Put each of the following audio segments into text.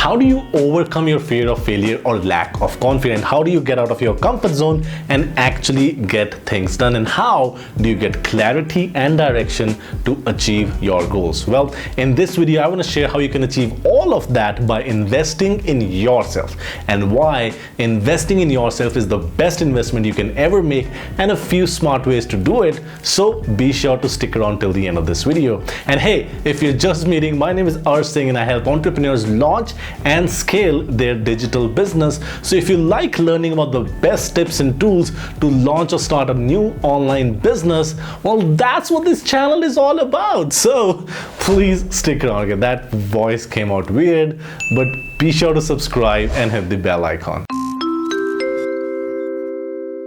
How do you overcome your fear of failure or lack of confidence? How do you get out of your comfort zone and actually get things done? And how do you get clarity and direction to achieve your goals? Well, in this video, I want to share how you can achieve all of that by investing in yourself and why investing in yourself is the best investment you can ever make and a few smart ways to do it. So be sure to stick around till the end of this video. And hey, if you're just meeting, my name is Arsh Singh and I help entrepreneurs launch and scale their digital business. So if you like learning about the best tips and tools to launch or start a new online business, well, that's what this channel is all about. So please stick around. Okay, that voice came out weird, but be sure to subscribe and hit the bell icon.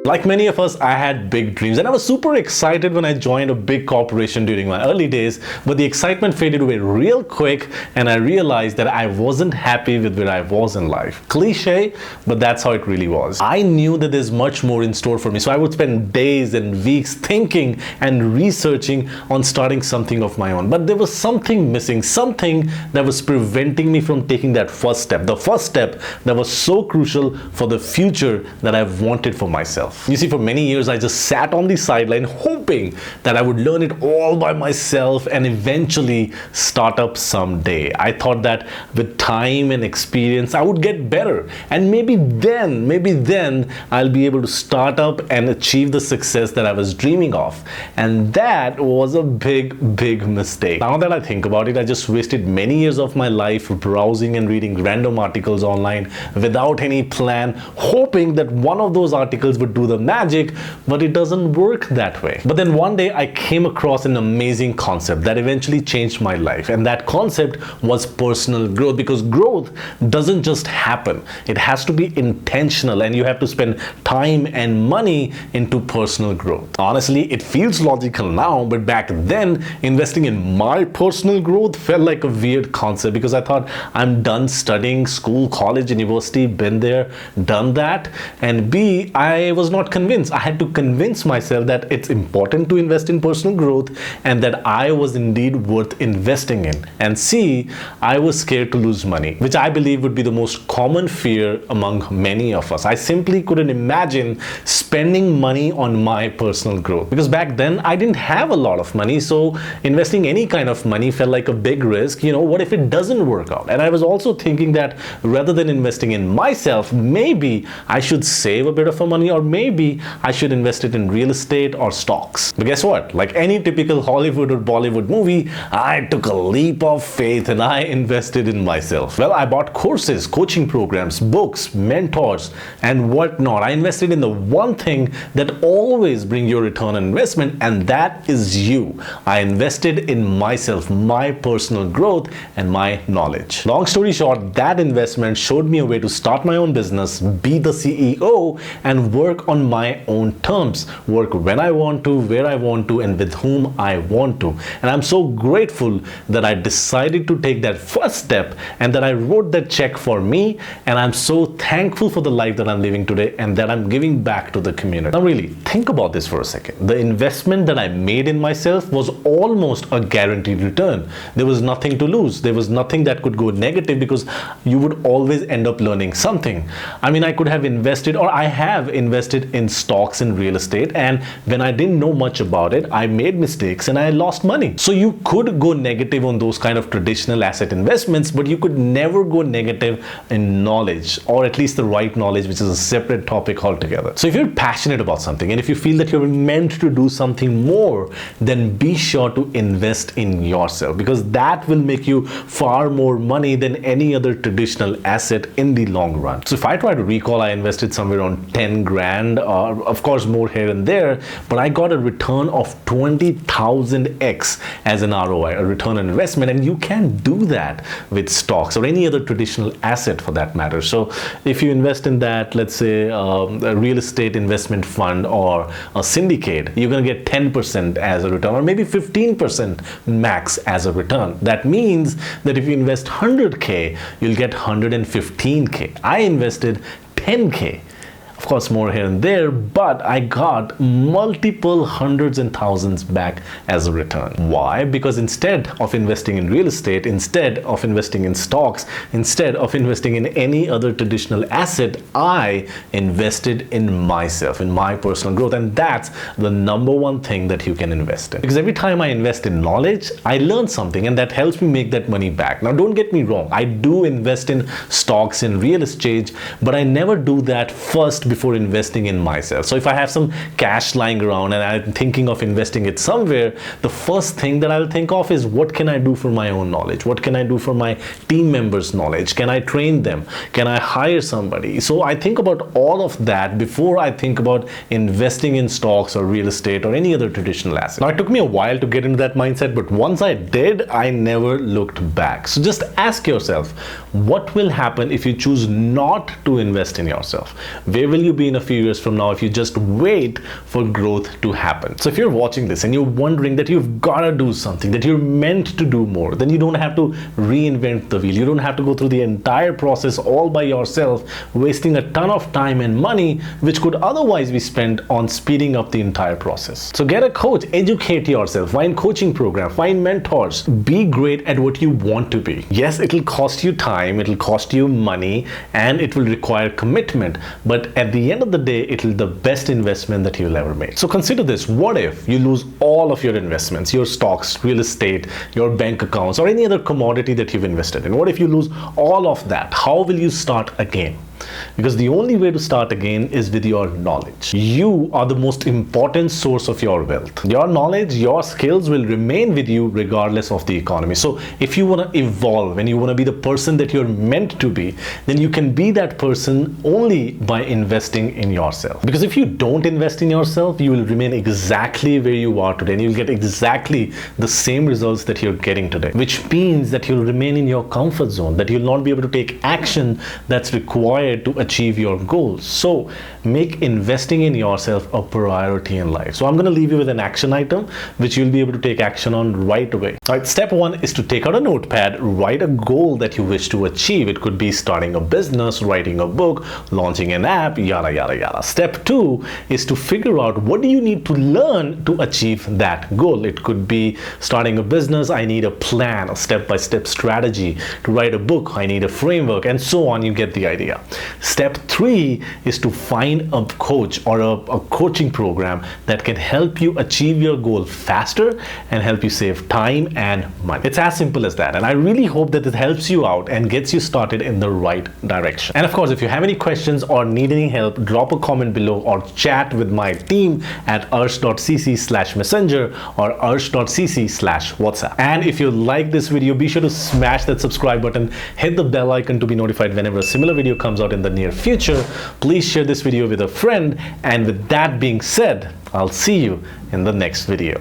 Like many of us, I had big dreams and I was super excited when I joined a big corporation during my early days, but the excitement faded away real quick and I realized that I wasn't happy with where I was in life. Cliche, but that's how it really was. I knew that there's much more in store for me, so I would spend days and weeks thinking and researching on starting something of my own. But there was something missing, something that was preventing me from taking that first step, the first step that was so crucial for the future that I wanted for myself. You see, for many years, I just sat on the sideline hoping that I would learn it all by myself and eventually start up someday. I thought that with time and experience, I would get better. And maybe then I'll be able to start up and achieve the success that I was dreaming of. And that was a big mistake. Now that I think about it, I just wasted many years of my life browsing and reading random articles online without any plan, hoping that one of those articles would do the magic, but it doesn't work that way. But then one day I came across an amazing concept that eventually changed my life, and that concept was personal growth, because growth doesn't just happen. It has to be intentional and you have to spend time and money into personal growth. Honestly, it feels logical now, but back then investing in my personal growth felt like a weird concept because I thought I'm done studying school, college, university, been there, done that, and B, I was not convinced. I had to convince myself that it's important to invest in personal growth and that I was indeed worth investing in. And C, I was scared to lose money, which I believe would be the most common fear among many of us. I simply couldn't imagine spending money on my personal growth because back then I didn't have a lot of money, so investing any kind of money felt like a big risk. You know, what if it doesn't work out? And I was also thinking that rather than investing in myself, maybe I should save a bit of money, or maybe I should invest it in real estate or stocks. But guess what? Like any typical Hollywood or Bollywood movie, I took a leap of faith and I invested in myself. Well, I bought courses, coaching programs, books, mentors, and whatnot. I invested in the one thing that always brings your return on investment, and that is you. I invested in myself, my personal growth, and my knowledge. Long story short, that investment showed me a way to start my own business, be the CEO, and work on my own terms, work when I want to, where I want to, and with whom I want to. And I'm so grateful that I decided to take that first step and that I wrote that check for me. And I'm so thankful for the life that I'm living today and that I'm giving back to the community. Now really, think about this for a second. The investment that I made in myself was almost a guaranteed return. There was nothing to lose. There was nothing that could go negative because you would always end up learning something. I mean, I could have invested, or I have invested in stocks and real estate, and when I didn't know much about it, I made mistakes and I lost money. So you could go negative on those kind of traditional asset investments, but you could never go negative in knowledge, or at least the right knowledge, which is a separate topic altogether. So if you're passionate about something and if you feel that you're meant to do something more, then be sure to invest in yourself, because that will make you far more money than any other traditional asset in the long run. So if I try to recall, I invested somewhere around 10 grand, of course more here and there, but I got a return of 20,000x as an ROI, a return on investment, and you can't do that with stocks or any other traditional asset for that matter. So if you invest in that, let's say a real estate investment fund or a syndicate, you're going to get 10% as a return, or maybe 15% max as a return. That means that if you invest 100k, you'll get 115k. I invested 10k. of course more here and there, but I got multiple hundreds and thousands back as a return. Why? Because instead of investing in real estate, instead of investing in stocks, instead of investing in any other traditional asset, I invested in myself, in my personal growth. And that's the number one thing that you can invest in. Because every time I invest in knowledge, I learn something, and that helps me make that money back. Now, don't get me wrong, I do invest in stocks, in real estate, but I never do that first before investing in myself. So if I have some cash lying around and I'm thinking of investing it somewhere, the first thing that I'll think of is, what can I do for my own knowledge? What can I do for my team members' knowledge? Can I train them? Can I hire somebody? So I think about all of that before I think about investing in stocks or real estate or any other traditional asset. Now, it took me a while to get into that mindset, but once I did, I never looked back. So just ask yourself, what will happen if you choose not to invest in yourself? Where will you be in a few years from now if you just wait for growth to happen? So if you're watching this and you're wondering that you've got to do something, that you're meant to do more, then you don't have to reinvent the wheel. You don't have to go through the entire process all by yourself, wasting a ton of time and money, which could otherwise be spent on speeding up the entire process. So get a coach, educate yourself, find coaching program, find mentors, be great at what you want to be. Yes, it'll cost you time, it'll cost you money, and it will require commitment, but at the end of the day, it'll be the best investment that you'll ever make. So consider this: what if you lose all of your investments, your stocks, real estate, your bank accounts, or any other commodity that you've invested in? What if you lose all of that? How will you start again? Because the only way to start again is with your knowledge. You are the most important source of your wealth. Your knowledge, your skills will remain with you regardless of the economy. So if you want to evolve and you want to be the person that you're meant to be, then you can be that person only by investing in yourself. Because if you don't invest in yourself, you will remain exactly where you are today, and you'll get exactly the same results that you're getting today, which means that you'll remain in your comfort zone, that you'll not be able to take action that's required to achieve your goals. So make investing in yourself a priority in life. So I'm going to leave you with an action item which you'll be able to take action on right away. All right, step one is to take out a notepad, write a goal that you wish to achieve. It could be starting a business, writing a book, launching an app, yada yada yada. Step two is to figure out, what do you need to learn to achieve that goal? It could be starting a business, I need a plan, a step-by-step strategy. To write a book, I need a framework, and so on. You get the idea. Step three is to find a coach or a coaching program that can help you achieve your goal faster and help you save time and money. It's as simple as that. And I really hope that it helps you out and gets you started in the right direction. And of course, if you have any questions or need any help, drop a comment below or chat with my team at arsh.cc/messenger or arsh.cc/WhatsApp. And if you like this video, be sure to smash that subscribe button, hit the bell icon to be notified whenever a similar video comes out in the near future. Please share this video with a friend, and with that being said, I'll see you in the next video.